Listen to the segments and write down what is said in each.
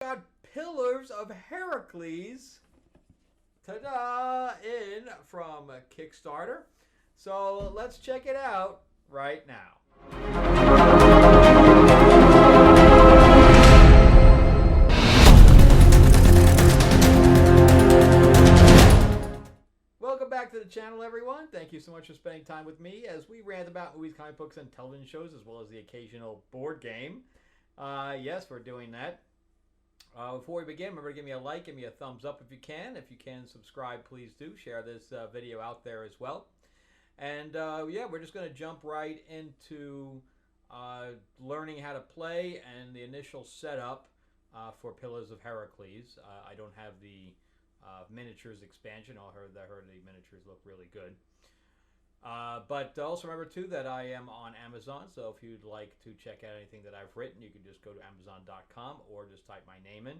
Got Pillars of Heracles, ta-da, in from Kickstarter. So let's check it out right now. Welcome back to the channel, everyone. Thank you so much for spending time with me as we rant about movies, comic books, and television shows, as well as the occasional board game. Yes, we're doing that. Before we begin, remember to give me a like, give me a thumbs up if you can. If you can, subscribe, please do. Share this video out there as well. And yeah, we're just going to jump right into learning how to play and the initial setup for Pillars of Heracles. I don't have the miniatures expansion. I heard the miniatures look really good. But also remember too that I am on Amazon, so if you'd like to check out anything that I've written, you can just go to Amazon.com or just type my name in,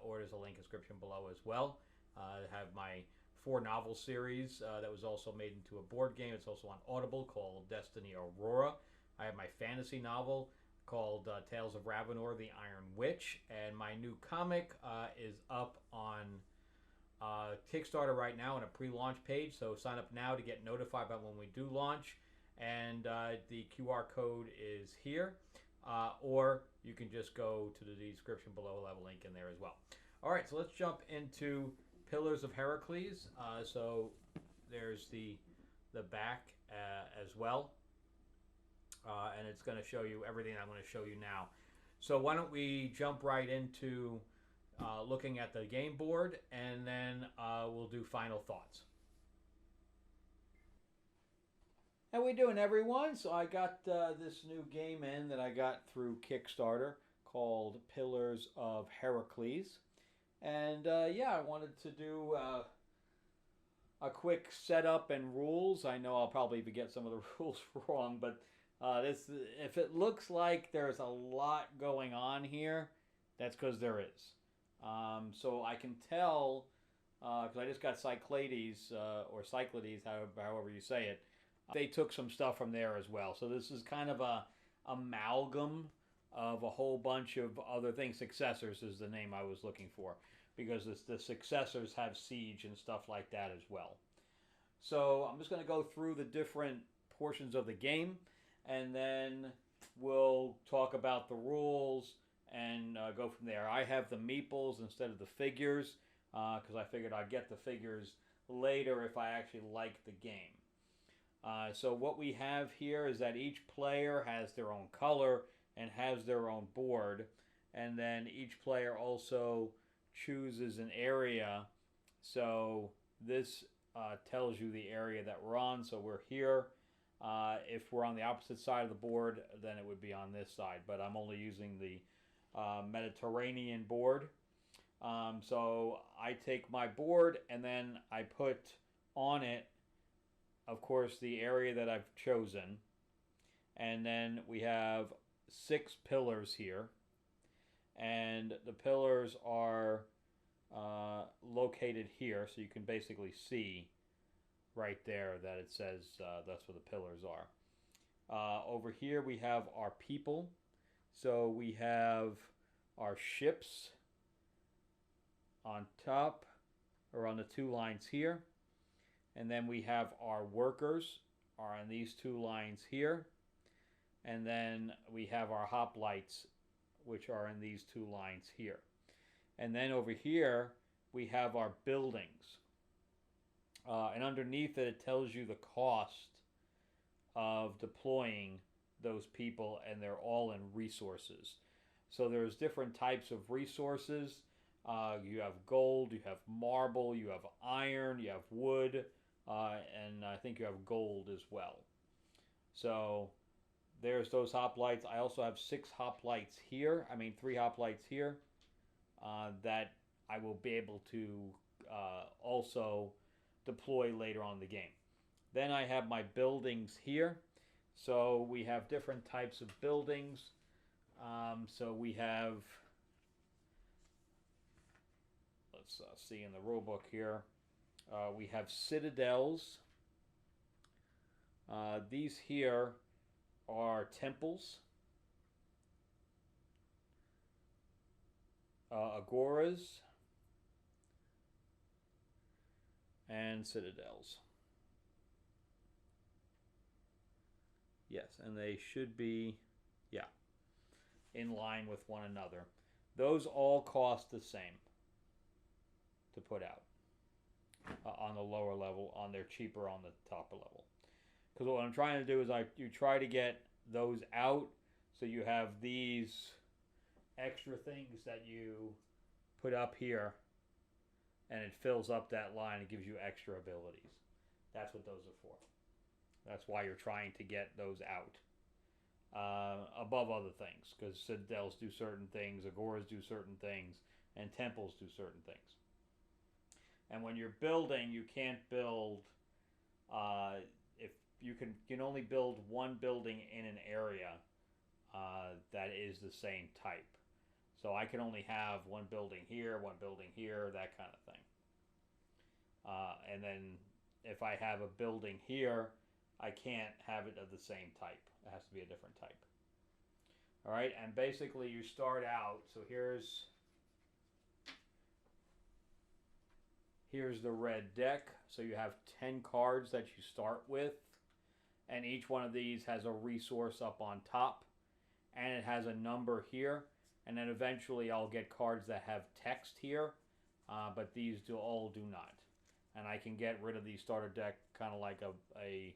or there's a link in the description below as well. I have my 4-novel series that was also made into a board game. It's also on Audible called Destiny Aurora. I have my fantasy novel called Tales of Ravenor, the Iron Witch, and my new comic is up on Kickstarter right now on a pre-launch page, so sign up now to get notified about when we do launch, and the QR code is here, or you can just go to the description below. I'll have a link in there as well. Alright, so let's jump into Pillars of Heracles. So there's the back as well, and it's going to show you everything I'm going to show you now. So why don't we jump right into looking at the game board, and then we'll do final thoughts. How we doing, everyone? So I got this new game in that I got through Kickstarter called Pillars of Heracles, and yeah, I wanted to do a quick setup and rules. I know I'll probably get some of the rules wrong, but if it looks like there's a lot going on here, that's because there is. So I can tell, because I just got Cyclades, or Cyclades, however you say it. They took some stuff from there as well. So this is kind of a amalgam of a whole bunch of other things. Successors is the name I was looking for, because the successors have siege and stuff like that as well. So I'm just going to go through the different portions of the game, and then we'll talk about the rules and go from there. I have the meeples instead of the figures, because I figured I'd get the figures later if I actually like the game. So what we have here is that each player has their own color and has their own board, and then each player also chooses an area. So this tells you the area that we're on. So we're here. If we're on the opposite side of the board, then it would be on this side, but I'm only using the Mediterranean board. So I take my board and then I put on it, of course, the area that I've chosen, and then we have 6 pillars here, and the pillars are located here, so you can basically see right there that it says that's where the pillars are. Over here we have our people. So we have our ships on top, or on the 2 lines here. And then we have our workers are on these 2 lines here. And then we have our hoplites, which are in these 2 lines here. And then over here, we have our buildings. And underneath it, it tells you the cost of deploying those people, and they're all in resources. So there's different types of resources. You have gold, you have marble, you have iron, you have wood, and I think you have gold as well. So there's those hoplites. I also have 3 hoplites here that I will be able to also deploy later on in the game. Then I have my buildings here. So we have different types of buildings. So we have, let's see in the rule book here, we have citadels. These here are temples. agoras and citadels. Yes, and they should be, yeah, in line with one another. Those all cost the same to put out on the lower level. They're cheaper on the top level. Because what I'm trying to do is you try to get those out, so you have these extra things that you put up here, and it fills up that line. It gives you extra abilities. That's what those are for. That's why you're trying to get those out above other things, because citadels do certain things, agoras do certain things, and temples do certain things. And when you're building, you can't build. If you can only build one building in an area that is the same type. So I can only have one building here, that kind of thing. And then if I have a building here, I can't have it of the same type. It has to be a different type. All right, and basically you start out. So here's the red deck. So you have 10 cards that you start with, and each one of these has a resource up on top, and it has a number here. And then eventually I'll get cards that have text here, but these all do not. And I can get rid of the starter deck kind of like a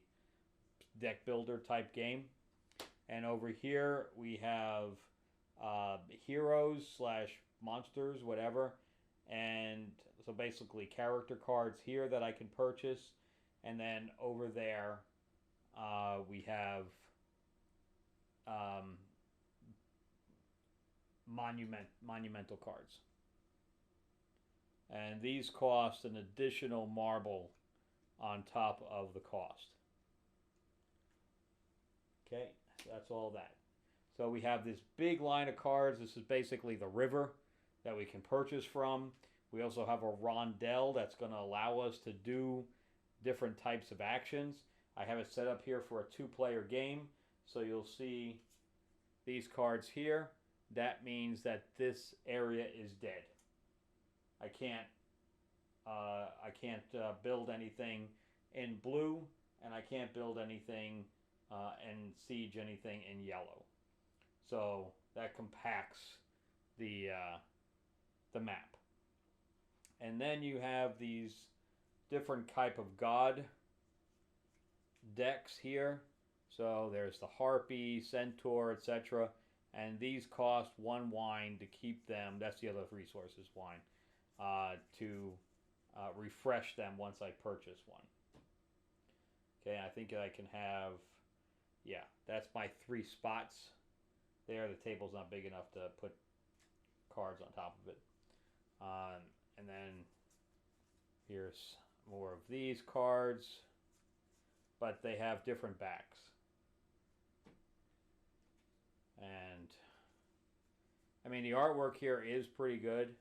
deck builder type game. And over here we have heroes / monsters, whatever. And so basically character cards here that I can purchase. And then over there we have monumental cards. And these cost an additional marble on top of the cost. Okay, so that's all that. So we have this big line of cards. This is basically the river that we can purchase from. We also have a Rondelle that's going to allow us to do different types of actions. I have it set up here for a 2-player game. So you'll see these cards here. That means that this area is dead. I can't build anything in blue, and I can't build anything and siege anything in yellow. So that compacts the map. And then you have these different type of god decks here. So there's the harpy, centaur, etc. And these cost 1 wine to keep them. That's the other resources, wine. To refresh them once I purchase one. Okay, I think I can have, yeah, that's my 3 spots there. The table's not big enough to put cards on top of it. And then here's more of these cards, but they have different backs. And I mean, the artwork here is pretty good.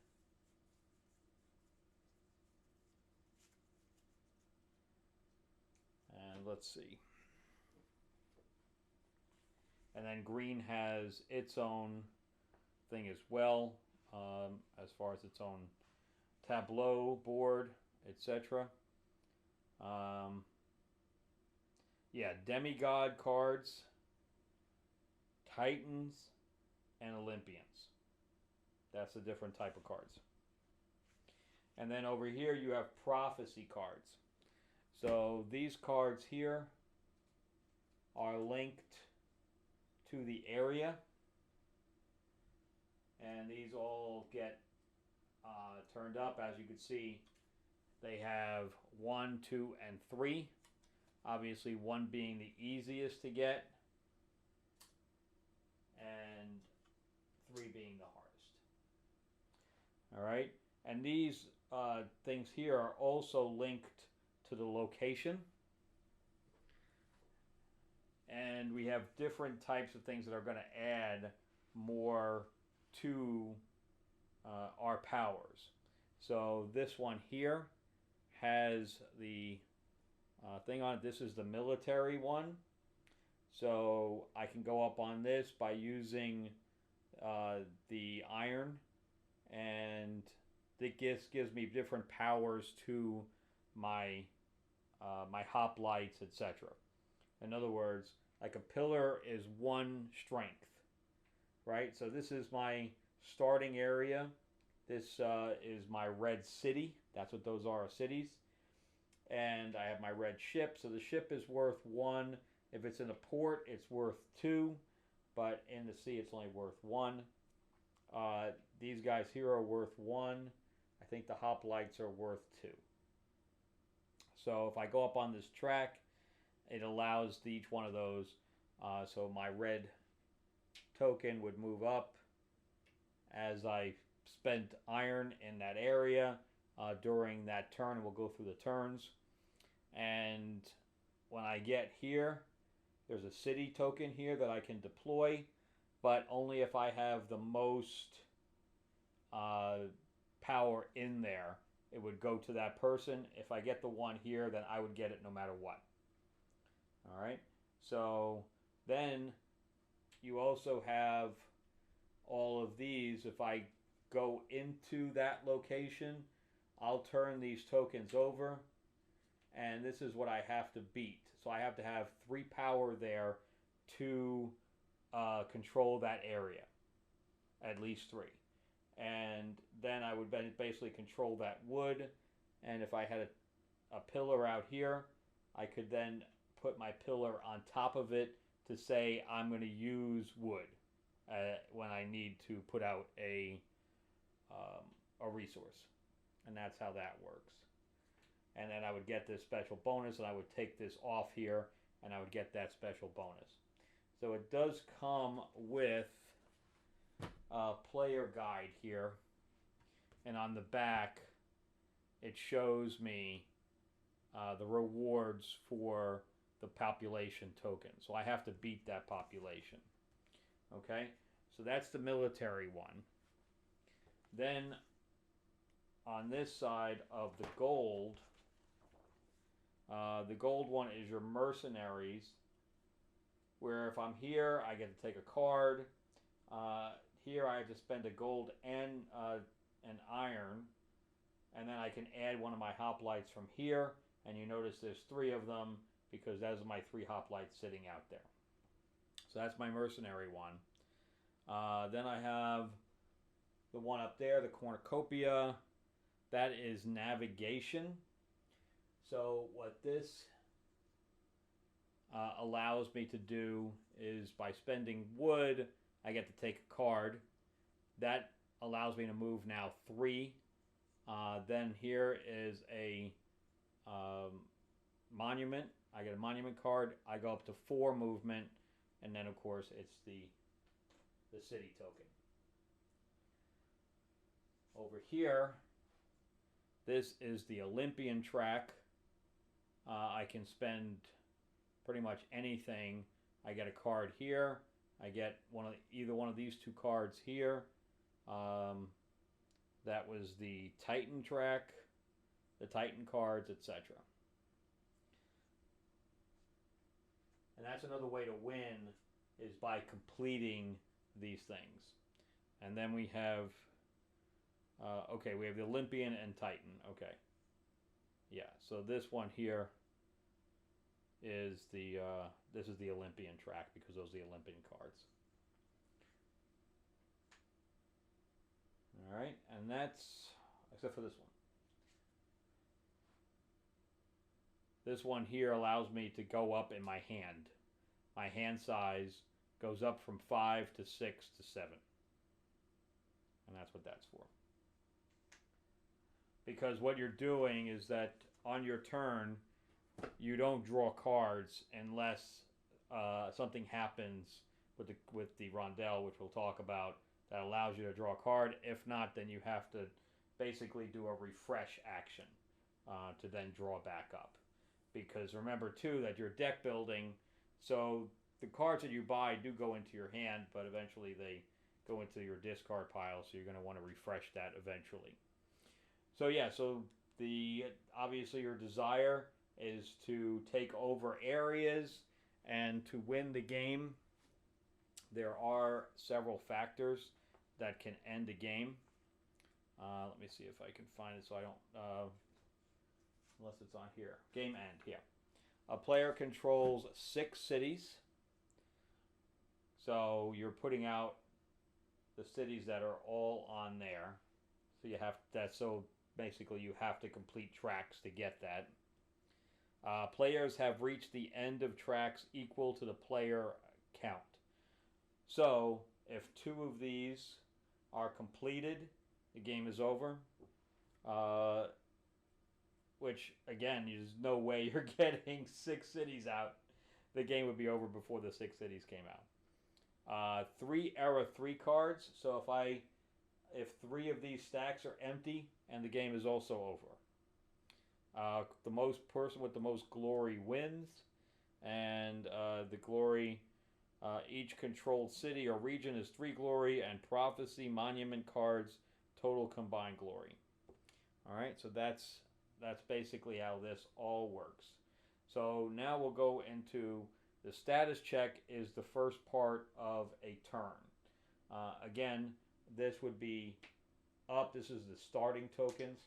And let's see. And then green has its own thing as well, as far as its own tableau board, etc. Yeah, demigod cards, titans, and Olympians. That's a different type of cards. And then over here you have prophecy cards. So these cards here are linked to the area, and these all get turned up. As you can see, they have 1, 2, and 3. Obviously 1 being the easiest to get, and 3 being the hardest. Alright, and these things here are also linked to the location. And we have different types of things that are going to add more to our powers. So this one here has the thing on it. This is the military one. So I can go up on this by using the iron and it gives me different powers to my my hoplites, etc. In other words, like a pillar is one strength, right? So this is my starting area. This is my red city. That's what those are, cities. And I have my red ship. So the ship is worth 1. If it's in a port, it's worth 2. But in the sea, it's only worth 1. These guys here are worth 1. I think the hoplites are worth 2. So if I go up on this track, it allows each one of those. So my red token would move up as I spent iron in that area during that turn. We'll go through the turns. And when I get here, there's a city token here that I can deploy, but only if I have the most power in there. It would go to that person. If I get the one here, then I would get it no matter what. All right. So then you also have all of these. If I go into that location, I'll turn these tokens over, and this is what I have to beat. So I have to have 3 power there to control that area, at least 3. And then I would basically control that wood, and if I had a pillar out here, I could then put my pillar on top of it to say I'm going to use wood when I need to put out a resource. And that's how that works. And then I would get this special bonus, and I would take this off here, and I would get that special bonus. So it does come with a player guide here, and on the back it shows me the rewards for the population token. So I have to beat that population. Okay, so that's the military one. Then on this side of the gold one is your mercenaries, where if I'm here, I get to take a card. Here I have to spend a gold and an iron, and then I can add one of my hoplites from here, and you notice there's 3 of them because those are my 3 hoplites sitting out there. So that's my mercenary one. Then I have the one up there, the cornucopia. That is navigation. So what this allows me to do is by spending wood, I get to take a card. That allows me to move now 3. Then here is a monument. I get a monument card. I go up to 4 movement, and then of course it's the city token. Over here, this is the Olympian track. I can spend pretty much anything. I get a card here. I get either one of these 2 cards here. That was the Titan track, the Titan cards, etc. And that's another way to win, is by completing these things. And then we have, okay, we have the Olympian and Titan. Okay. Yeah, so this one here is this is the Olympian track because those are the Olympian cards. All right, and that's, except for this one. This one here allows me to go up in my hand. My hand size goes up from 5 to 6 to 7. And that's what that's for. Because what you're doing is that on your turn, you don't draw cards unless something happens with the Rondelle, which we'll talk about, that allows you to draw a card. If not, then you have to basically do a refresh action to then draw back up. Because remember, too, that you're deck building, so the cards that you buy do go into your hand, but eventually they go into your discard pile, so you're going to want to refresh that eventually. So yeah, so obviously your desire is to take over areas and to win the game. There are several factors that can end a game. let me see if I can find it so I don't, unless it's on here. Game end, here. A player controls 6 cities. So you're putting out the cities that are all on there. So you have that. So basically, you have to complete tracks to get that. Players have reached the end of tracks equal to the player count. So if 2 of these are completed, the game is over. Which again, there's no way you're getting 6 cities out. The game would be over before the 6 cities came out. 3 era 3 cards. So if 3 of these stacks are empty, and the game is also over. The person with the most glory wins, and the glory, each controlled city or region is 3 glory, and prophecy monument cards total combined glory. All right, so that's basically how this all works. So now we'll go into the status check. Is the first part of a turn. Again, this would be up. This is the starting tokens.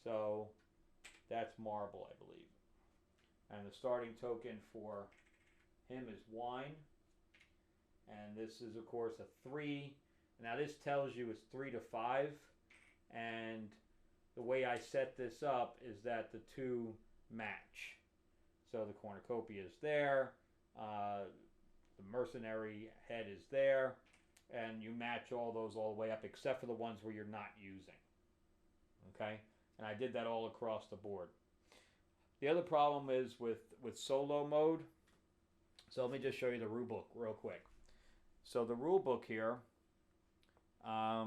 So that's marble, I believe. And the starting token for him is wine. And this is, of course, a 3. Now this tells you it's 3 to 5. And the way I set this up is that the 2 match. So the cornucopia is there. The mercenary head is there. And you match all those all the way up except for the ones where you're not using. Okay? And I did that all across the board. The other problem is with solo mode. So let me just show you the rule book real quick. So the rule book here. Did I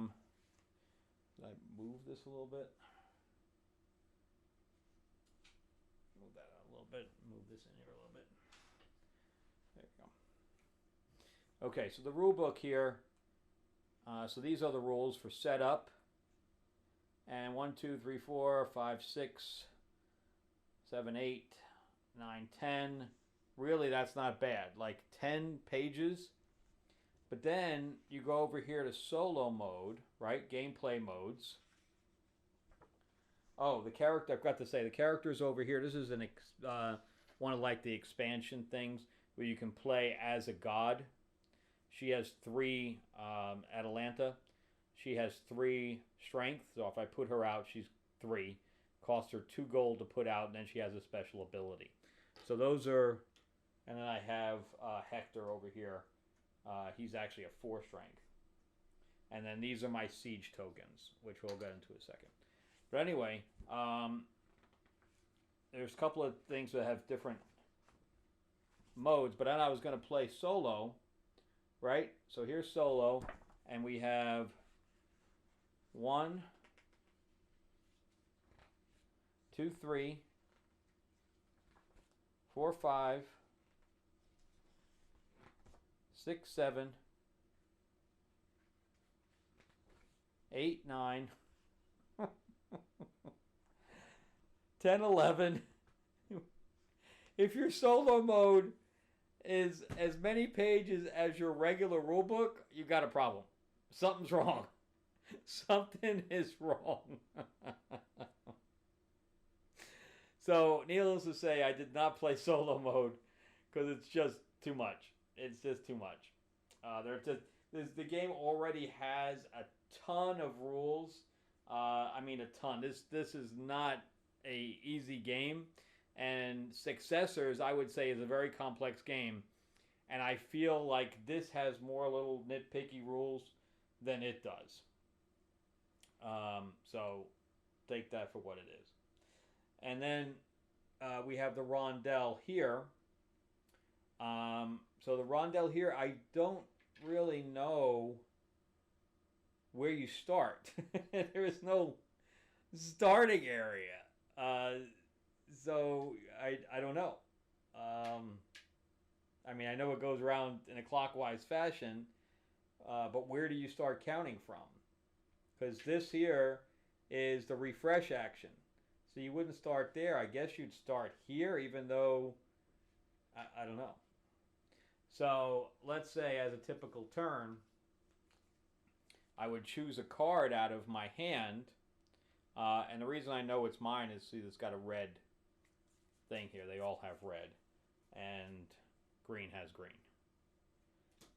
move this a little bit? Move that out a little bit. Move this in here a little bit. There you go. Okay, so the rule book here. So these are the rules for setup. And 1, 2, 3, 4, 5, 6, 7, 8, 9, 10. Really, that's not bad. Like 10 pages. But then you go over here to solo mode, right? Gameplay modes. Oh, the character, I forgot to say, the character's over here. This is one of like the expansion things where you can play as a god. She has 3 Atalanta. She has 3 strength. So if I put her out, she's 3. Costs her 2 gold to put out, and then she has a special ability. So those are, and then I have Hector over here. He's actually a 4 strength. And then these are my siege tokens, which we'll get into in a second. But anyway, there's a couple of things that have different modes. But then I was going to play solo, right? So here's solo, and we have 1, 2, 3, 4, 5, 6, 7, 8, 9, 10, 11. If your solo mode is as many pages as your regular rulebook, you got a problem. Something's wrong. Something is wrong. So, needless to say, I did not play solo mode because it's just too much. It's just too much. The game already has a ton of rules. I mean, a ton. This is not a easy game. And Successors, I would say, is a very complex game. And I feel like this has more little nitpicky rules than it does. So take that for what it is. And then we have the Rondelle here. So the Rondelle here, I don't really know where you start. There is no starting area. So I don't know. I mean, I know it goes around in a clockwise fashion, but where do you start counting from? Because this here is the refresh action. So you wouldn't start there. I guess you'd start here, even though, I don't know. So let's say as a typical turn, I would choose a card out of my hand, And the reason I know it's mine is, see, it's got a red thing here. They all have red. And green has green.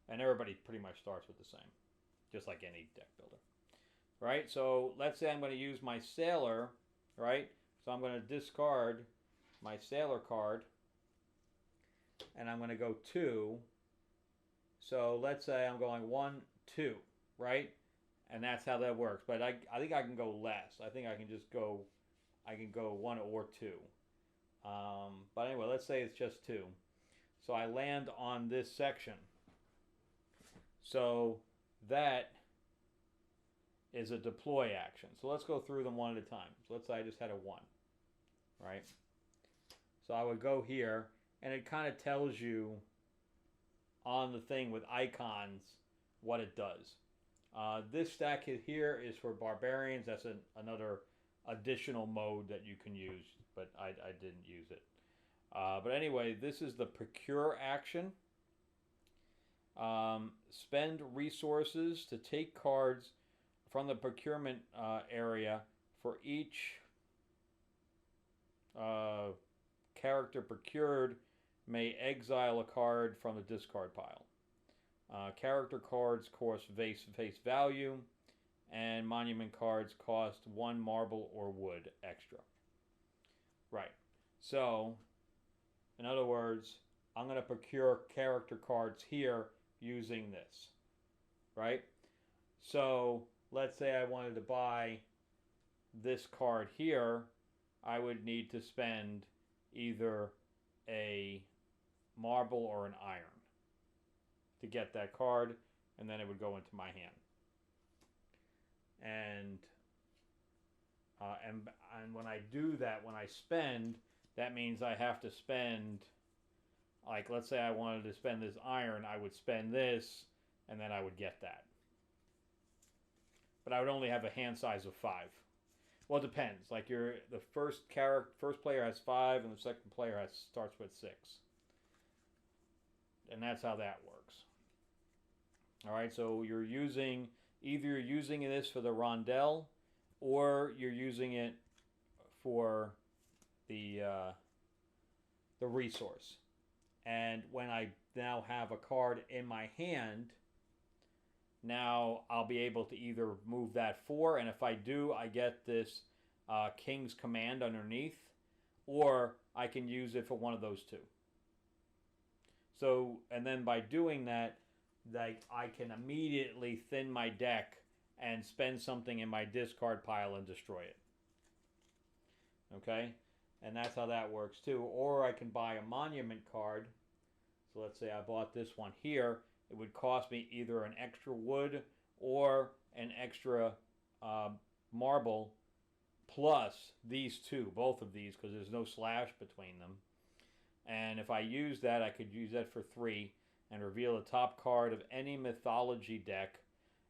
And everybody pretty much starts with the same. Just like any deck builder. Right? So let's say I'm going to use my sailor. Right? So I'm going to discard my sailor card. And I'm going to go 2. So let's say I'm going 1, 2. Right? And that's how that works. But I think I can go less. I think I can just go, I can go 1 or 2. But anyway, let's say it's just 2. So I land on this section. So that is a deploy action. So let's go through them one at a time. So let's say I just had a 1. Right? So I would go here, and it kind of tells you on the thing with icons what it does. This stack here is for barbarians. That's another additional mode that you can use, but I didn't use it. But anyway, this is the procure action. Spend resources to take cards from the procurement area for each character procured. May exile a card from the discard pile. Character cards cost face value, and monument cards cost 1 marble or wood extra. Right. So, in other words, I'm going to procure character cards here using this. Right? So, let's say I wanted to buy this card here. I would need to spend either a marble or an iron to get that card, and then it would go into my hand. And when I do that, when I spend, that means I have to spend, like, let's say I wanted to spend this iron, I would spend this, and then I would get that. But I would only have a hand size of 5. Well, it depends. Like, the first player has 5, and the second player starts with 6. And that's how that works. All right, so either you're using this for the Rondelle, or you're using it for the resource. And when I now have a card in my hand, now I'll be able to either move that 4, and if I do, I get this King's Command underneath, or I can use it for one of those 2. So, and then by doing that, like, I can immediately thin my deck and spend something in my discard pile and destroy it. Okay? And that's how that works too. Or I can buy a monument card. So let's say I bought this one here. It would cost me either an extra wood or an extra marble, plus these 2, both of these, because there's no slash between them. And if I use that, I could use that for 3 and reveal the top card of any mythology deck.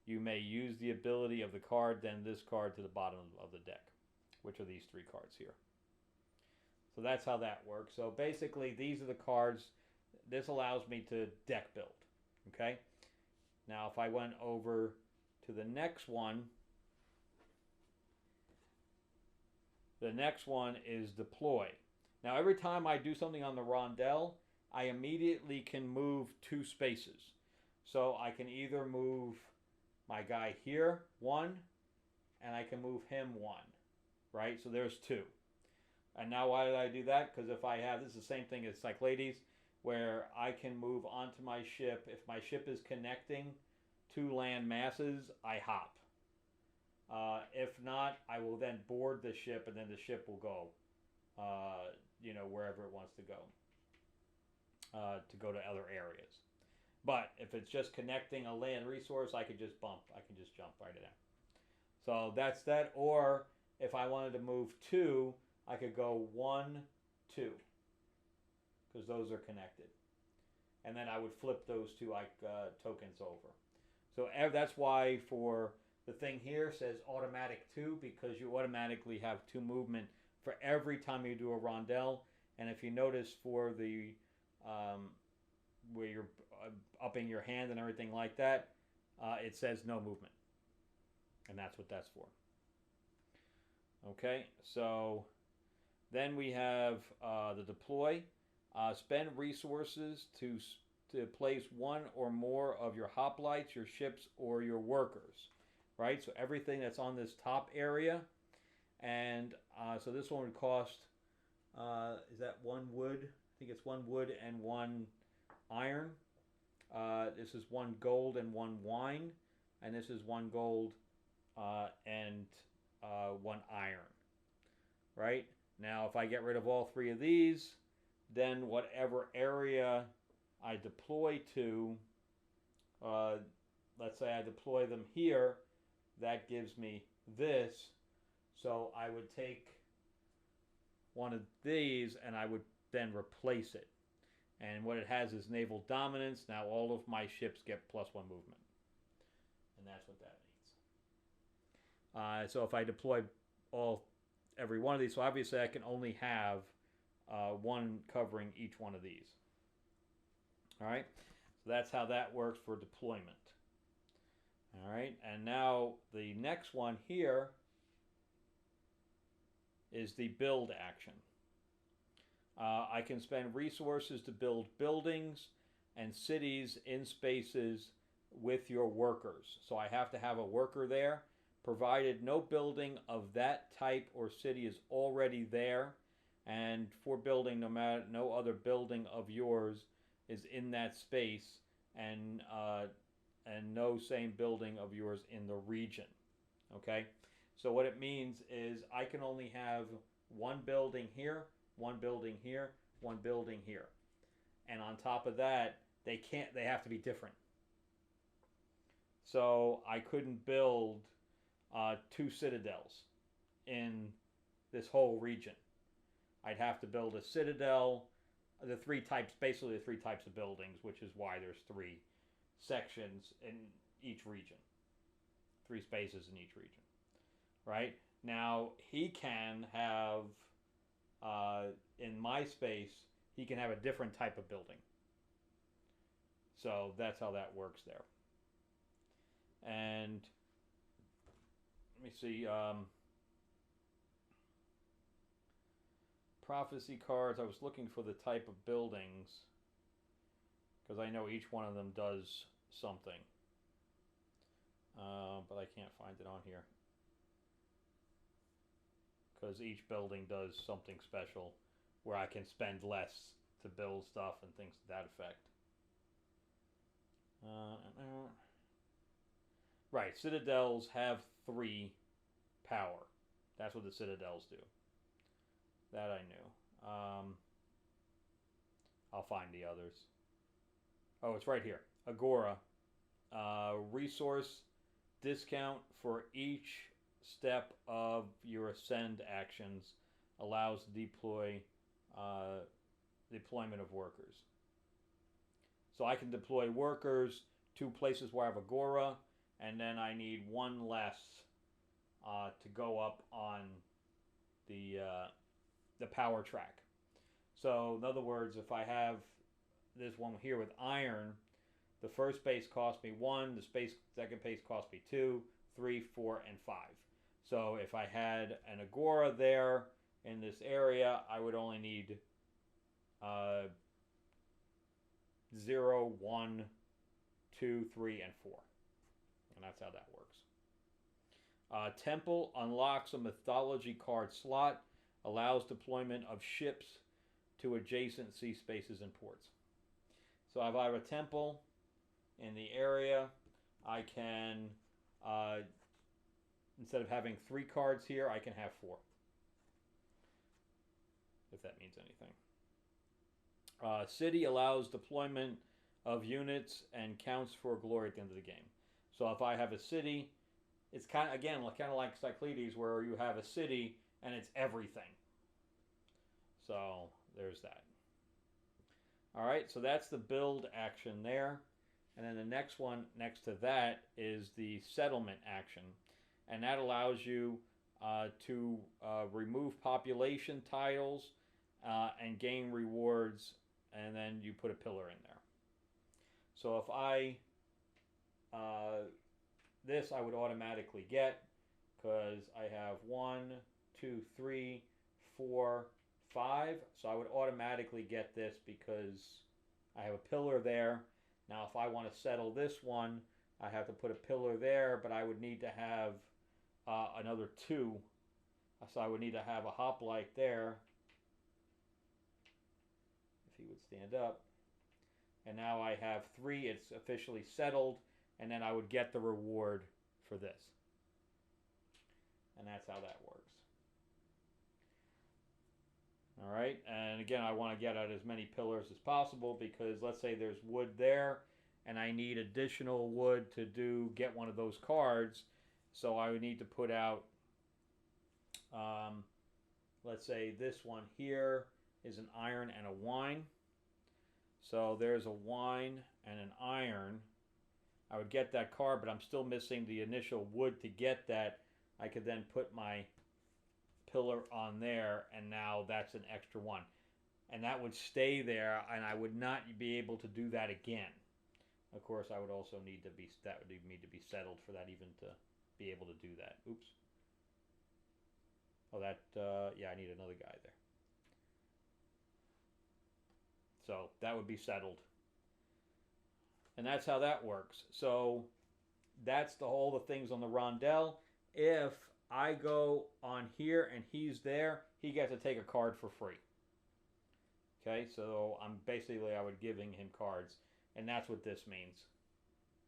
You may use the ability of the card, then this card to the bottom of the deck, which are these 3 cards here. So that's how that works. So basically, these are the cards. This allows me to deck build. Okay? Now, if I went over to the next one, the next one is deploy. Now, every time I do something on the Rondelle, I immediately can move 2 spaces. So I can either move my guy here 1, and I can move him 1. Right? So there's 2. And now why did I do that? Because if I have, this is the same thing as Cyclades, where I can move onto my ship. If my ship is connecting 2 land masses, I hop. If not, I will then board the ship, and then the ship will go, wherever it wants to go to other areas. But if it's just connecting a land resource, I could just bump. I can just jump right in. So that's that. Or if I wanted to move 2, I could go 1, 2, because those are connected. And then I would flip those 2 tokens over. So that's why for the thing here says automatic 2, because you automatically have 2 movement for every time you do a Rondelle. And if you notice for the where you're upping your hand and everything like that, it says no movement. And that's what that's for. Okay, so then we have the deploy. Spend resources to place one or more of your hoplites, your ships, or your workers. Right, so everything that's on this top area, and so this one would cost. Is that one wood? I think it's one wood and one iron. This is one gold and one wine, and this is one gold and one iron. Right? Now, if I get rid of all three of these, then whatever area I deploy to, let's say I deploy them here, that gives me this. So I would take one of these and I would then replace it. And what it has is naval dominance. Now all of my ships get +1 movement. And that's what that means. So if I deploy every one of these, so obviously I can only have one covering each one of these. All right, so that's how that works for deployment. All right, and now the next one here is the build action. I can spend resources to build buildings and cities in spaces with your workers. So I have to have a worker there, provided no building of that type or city is already there, and for building, no other building of yours is in that space, and no same building of yours in the region. Okay, so what it means is I can only have one building here, one building here, one building here, and on top of that, they have to be different. So I couldn't build 2 citadels in this whole region. I'd have to build a citadel, basically the 3 types of buildings, which is why there's 3 sections in each region, 3 spaces in each region, right? Now, he can have, in my space, he can have a different type of building. So that's how that works there. And let me see, prophecy cards. I was looking for the type of buildings because I know each one of them does something, but I can't find it on here because each building does something special where I can spend less to build stuff and things to that effect. Right, citadels have 3 power. That's what the citadels do. That I knew. I'll find the others. Oh, it's right here. Agora. Resource discount for each step of your ascend actions allows deployment of workers. So I can deploy workers to places where I have Agora, and then I need 1 less to go up on the power track. So in other words, if I have this one here with iron, the first base cost me 1, the second base cost me 2, 3, 4, and 5. So if I had an Agora there in this area, I would only need 0, 1, 2, 3, and 4. And that's how that works. Temple unlocks a mythology card slot, allows deployment of ships to adjacent sea spaces and ports. So if I have a temple in the area, I can, instead of having 3 cards here, I can have 4. If that means anything. City allows deployment of units and counts for glory at the end of the game. So if I have a city, it's kind of like Cyclades, where you have a city and it's everything. So there's that. All right, so that's the build action there. And then the next one next to that is the settlement action. And that allows you to remove population tiles and gain rewards, and then you put a pillar in there. So if I, this I would automatically get because I have 1, 2, 3, 4, 5. So I would automatically get this because I have a pillar there. Now if I want to settle this one, I have to put a pillar there, but I would need to have another 2. So I would need to have a hoplite there if he would stand up. And now I have 3. It's officially settled, and then I would get the reward for this. And that's how that works. All right, and again, I want to get out as many pillars as possible because let's say there's wood there, and I need additional wood to get one of those cards. So I would need to put out, let's say this one here is an iron and a wine. So there's a wine and an iron. I would get that card, but I'm still missing the initial wood to get that. I could then put my pillar on there, and now that's an extra 1. And that would stay there, and I would not be able to do that again. Of course, I would also need to be, that would need to be settled for that even to be able to do that. Oops. Oh, that, yeah, I need another guy there. So that would be settled. And that's how that works. So that's all the things on the Rondelle. If I go on here and he's there, he gets to take a card for free. Okay, so I'm basically, I would giving him cards. And that's what this means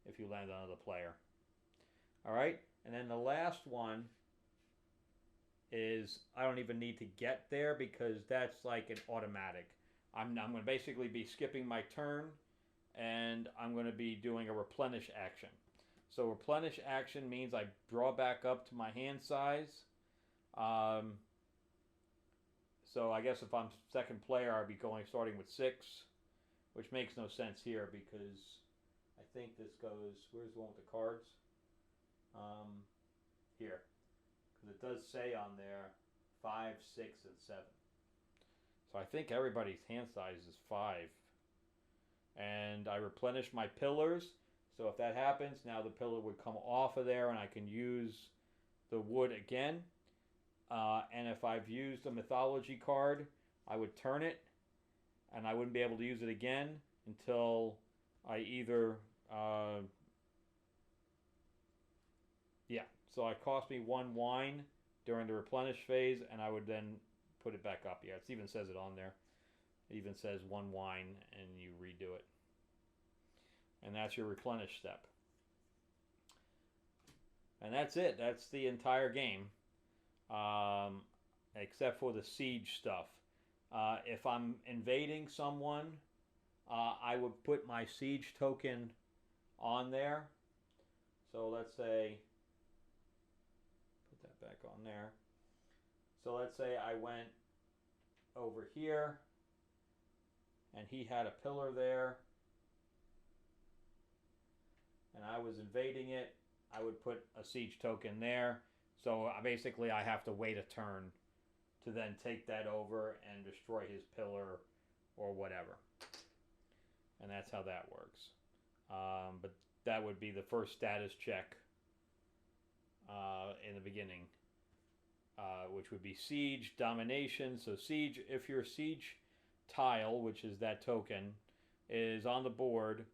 if you land on another player. All right, and then the last one is I don't even need to get there because that's like an automatic. I'm going to basically be skipping my turn, and I'm going to be doing a replenish action. So replenish action means I draw back up to my hand size. So I guess if I'm second player, I'd be starting with 6, which makes no sense here because I think this goes, where's the one with the cards? Here. Because it does say on there 5, 6, and 7. So I think everybody's hand size is 5. And I replenish my pillars. So if that happens, now the pillar would come off of there and I can use the wood again. And if I've used a mythology card, I would turn it and I wouldn't be able to use it again until I either, so it cost me 1 wine during the replenish phase, and I would then put it back up. Yeah, it even says it on there. It even says 1 wine, and you redo it. And that's your replenish step. And that's it. That's the entire game, except for the siege stuff. If I'm invading someone, I would put my siege token on there. So let's say, put that back on there. So let's say I went over here and he had a pillar there and I was invading it. I would put a siege token there. So basically I have to wait a turn to then take that over and destroy his pillar or whatever. And that's how that works. But that would be the first status check in the beginning, which would be siege, domination. So siege, if your siege tile, which is that token, is on the board,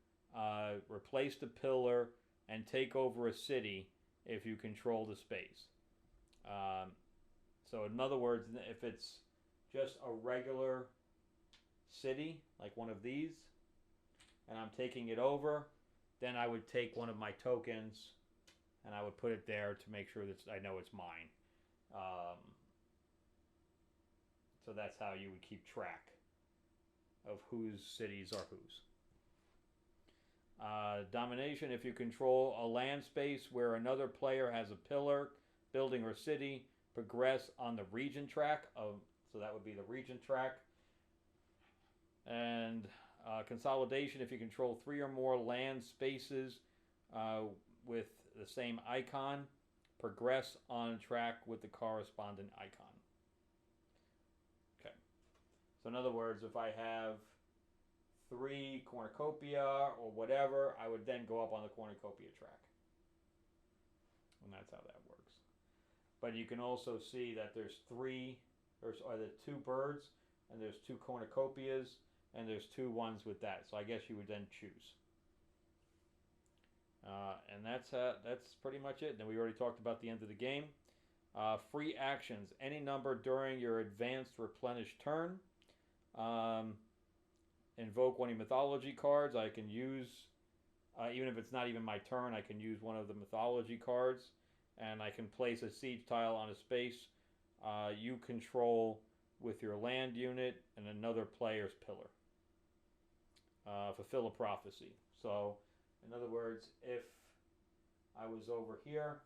replace the pillar and take over a city if you control the space. So in other words, if it's just a regular city, like one of these, and I'm taking it over, then I would take one of my tokens and I would put it there to make sure that I know it's mine. So that's how you would keep track of whose cities are whose. Domination, if you control a land space where another player has a pillar, building, or city, progress on the region track. So that would be the region track. And consolidation, if you control 3 or more land spaces with the same icon, progress on track with the corresponding icon. Okay. So in other words, if I have 3 cornucopia or whatever, I would then go up on the cornucopia track. And that's how that works. But you can also see that there's three, or the two birds, and there's two cornucopias, and there's two ones with that. So I guess you would then choose. And that's pretty much it. Then we already talked about the end of the game. Free actions. Any number during your advanced replenish turn. Invoke one of your mythology cards. I can use, even if it's not even my turn, I can use one of the mythology cards. And I can place a siege tile on a space you control with your land unit and another player's pillar. Fulfill a prophecy. So, in other words, if I was over here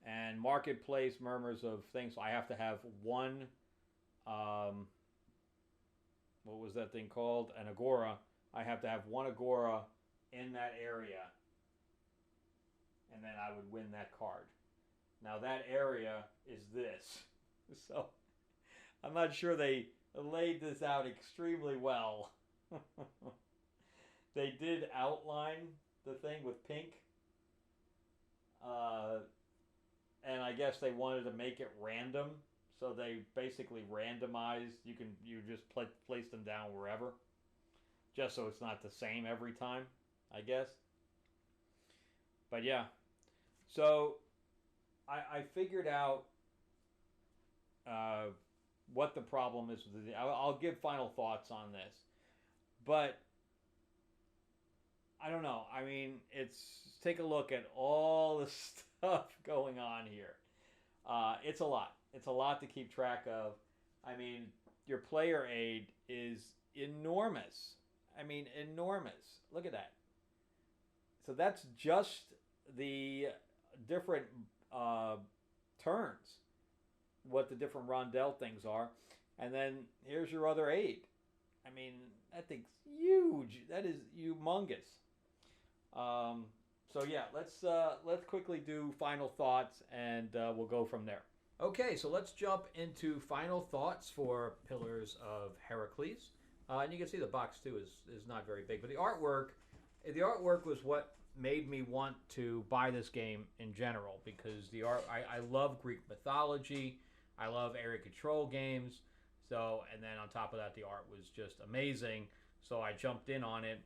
and marketplace murmurs of things, I have to have one, what was that thing called? An agora. I have to have one agora in that area, and then I would win that card. Now that area is this. So I'm not sure they laid this out extremely well. They did outline the thing with pink. And I guess they wanted to make it random. So they basically randomized. You just place them down wherever. Just so it's not the same every time, I guess. But yeah. So I figured out what the problem is with the. I'll give final thoughts on this, but I don't know. I mean, take a look at all the stuff going on here. It's a lot. It's a lot to keep track of. I mean, your player aid is enormous. I mean, enormous. Look at that. So that's just the different turns, what the different Rondelle things are. And then here's your other aid. I mean, that thing's huge. That is humongous. So yeah, let's quickly do final thoughts, and we'll go from there. Okay, so let's jump into final thoughts for Pillars of Heracles. And you can see the box too is not very big, but the artwork was what made me want to buy this game in general, because the art, I love Greek mythology, I love area control games. So, and then on top of that, the art was just amazing. So I jumped in on it.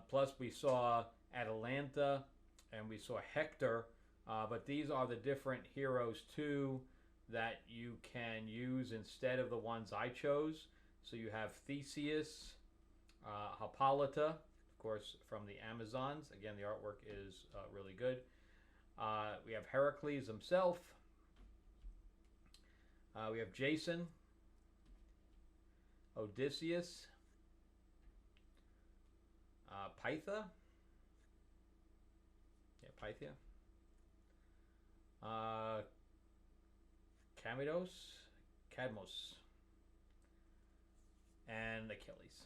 Plus, we saw Atalanta and we saw Hector. But these are the different heroes too that you can use instead of the ones I chose. So you have Theseus, Hippolyta, of course, from the Amazons. Again, the artwork is really good. We have Heracles himself. We have Jason, Odysseus, Pythia. Yeah, Pythia. Cadmos, and Achilles.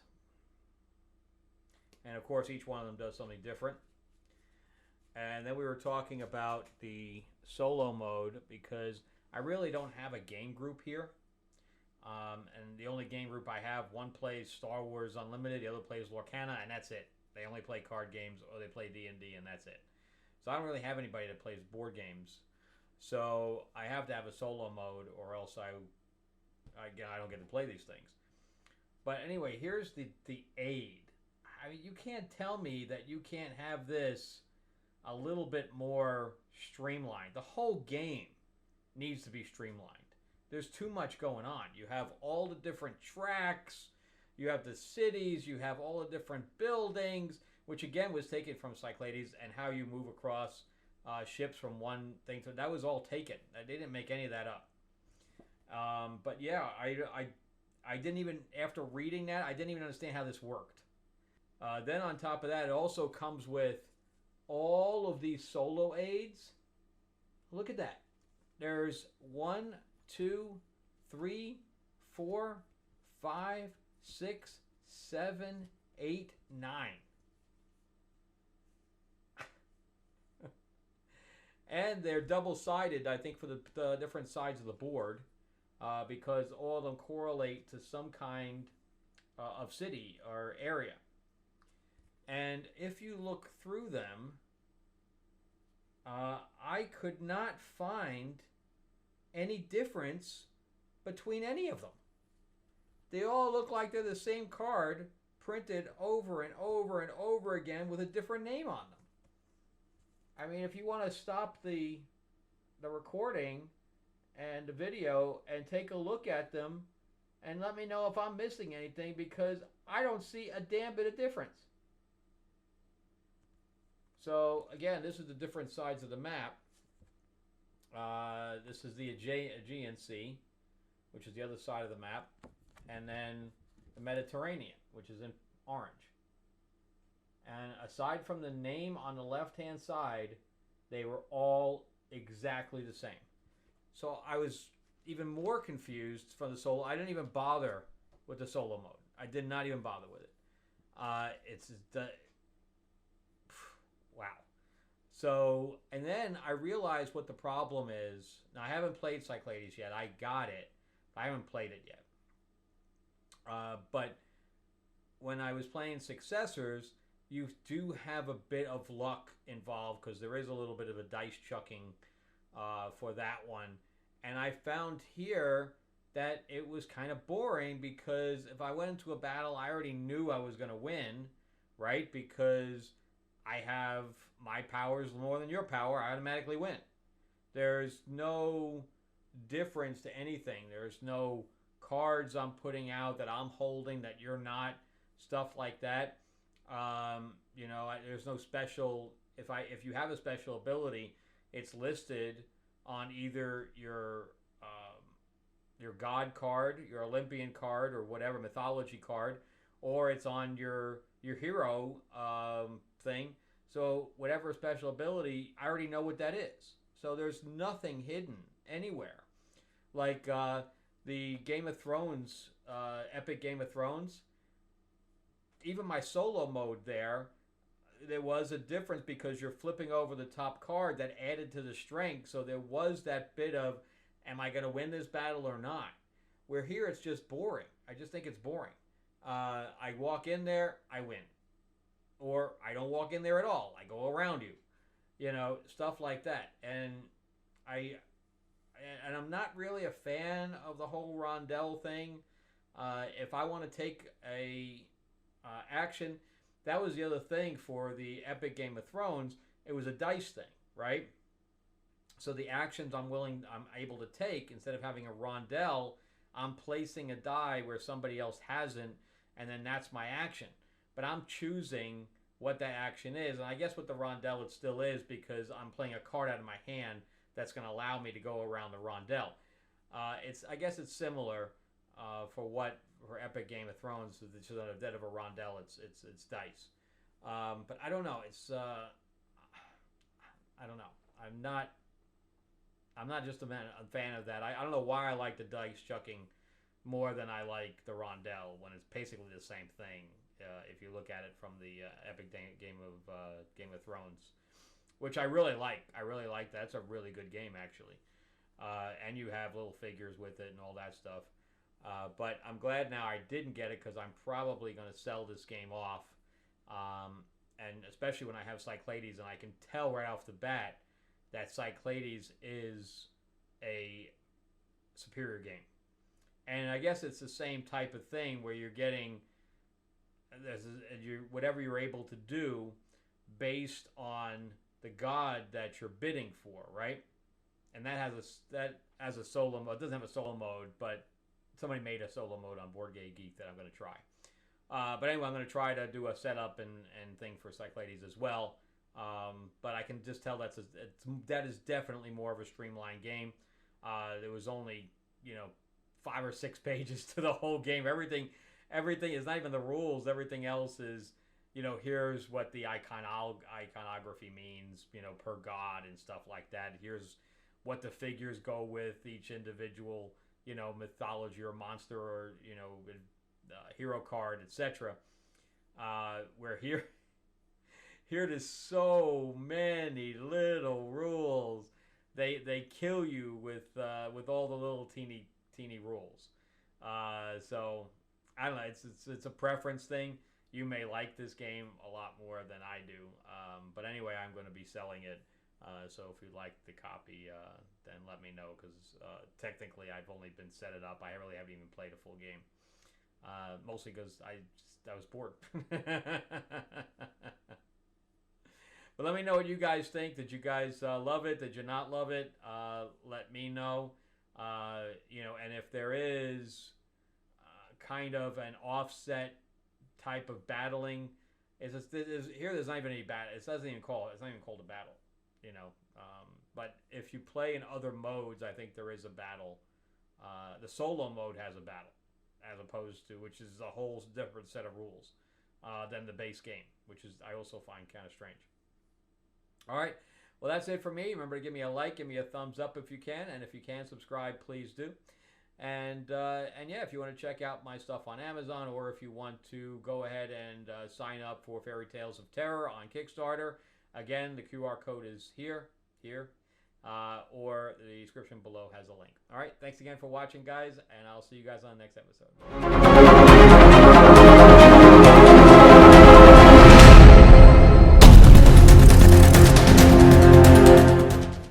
And of course, each one of them does something different. And then we were talking about the solo mode, because I really don't have a game group here. And the only game group I have, one plays Star Wars Unlimited, the other plays Lorcana, and that's it. They only play card games, or they play D&D, and that's it. So I don't really have anybody that plays board games. So I have to have a solo mode, or else I don't get to play these things. But anyway, here's the aid. I mean, you can't tell me that you can't have this a little bit more streamlined. The whole game needs to be streamlined. There's too much going on. You have all the different tracks, you have the cities, you have all the different buildings, which again was taken from Cyclades, and how you move across ships from one thing to that was all taken. They didn't make any of that up. But yeah, I didn't even, after reading that, I didn't even understand how this worked. Then on top of that, it also comes with all of these solo aids. Look at that. There's 1, 2, 3, 4, 5, 6, 7, 8, 9. And they're double-sided, I think, for the different sides of the board, because all of them correlate to some kind of city or area. And if you look through them, I could not find any difference between any of them. They all look like they're the same card printed over and over and over again with a different name on them. I mean, if you want to stop the recording and the video and take a look at them and let me know if I'm missing anything, because I don't see a damn bit of difference. So again, this is the different sides of the map. This is the Aegean Sea, which is the other side of the map, and then the Mediterranean, which is in orange. And aside from the name on the left-hand side, they were all exactly the same. So I was even more confused from the solo. I didn't even bother with the solo mode. I did not even bother with it. It's the wow. So, and then I realized what the problem is. Now, I haven't played Cyclades yet. I got it. I haven't played it yet. But when I was playing Successors, you do have a bit of luck involved, because there is a little bit of a dice chucking for that one. And I found here that it was kind of boring, because if I went into a battle, I already knew I was going to win, right? Because I have my powers more than your power, I automatically win. There's no difference to anything. There's no cards I'm putting out that I'm holding that you're not, stuff like that. There's no special. If you have a special ability, it's listed on either your god card, your Olympian card, or whatever mythology card, or it's on your hero thing. So whatever special ability, I already know what that is. So there's nothing hidden anywhere. Like the Game of Thrones, Epic Game of Thrones, even my solo mode there was a difference, because you're flipping over the top card that added to the strength. So there was that bit of, am I going to win this battle or not? Where here it's just boring. I just think it's boring. I walk in there, I win. Or I don't walk in there at all. I go around you. Stuff like that. And I'm not really a fan of the whole Rondelle thing. If I want to take a action, that was the other thing for the Epic Game of Thrones. It was a dice thing, right? So the actions I'm able to take, instead of having a Rondelle, I'm placing a die where somebody else hasn't, and then that's my action. But I'm choosing what that action is, and I guess with the Rondelle it still is, because I'm playing a card out of my hand that's going to allow me to go around the Rondelle. I guess it's similar for Epic Game of Thrones. So instead of a Rondelle, it's dice. But I don't know. I don't know. I'm not just a fan of that. I don't know why I like the dice chucking more than I like the Rondelle, when it's basically the same thing. If you look at it from the Epic Game of Thrones, which I really like. I really like that. It's a really good game, actually. And you have little figures with it and all that stuff. But I'm glad now I didn't get it, because I'm probably going to sell this game off. And especially when I have Cyclades, and I can tell right off the bat that Cyclades is a superior game. And I guess it's the same type of thing, where you're getting whatever you're able to do based on the god that you're bidding for, right? And that has a solo mode. It doesn't have a solo mode, but somebody made a solo mode on Board Game Geek that I'm going to try. But anyway, I'm going to try to do a setup and thing for Cyclades as well. But I can just tell that is definitely more of a streamlined game. There was only 5 or 6 pages to the whole game. Everything is not even the rules. Everything else is, here's what the iconography means, per god and stuff like that. Here's what the figures go with each individual, mythology or monster or, hero card, etc. Where here there's so many little rules. They kill you with all the little teeny rules. So I don't know. It's a preference thing. You may like this game a lot more than I do. But anyway, I'm going to be selling it So if you like the copy, then let me know, because technically I've only been set it up. I really haven't even played a full game. Mostly because I was bored. But let me know what you guys think. Did you guys love it? Did you not love it? Let me know. And if there is kind of an offset type of battling, there's not even any battle. It's not even called a battle. But if you play in other modes, I think there is a battle. The solo mode has a battle, as opposed to, which is a whole different set of rules than the base game, which is, I also find kind of strange. All right, well, that's it for me. Remember to give me a like, give me a thumbs up if you can, and if you can, subscribe, please do. And yeah, if you want to check out my stuff on Amazon, or if you want to go ahead and sign up for Fairy Tales of Terror on Kickstarter, again, the QR code is here, or the description below has a link. All right, thanks again for watching, guys, and I'll see you guys on the next episode.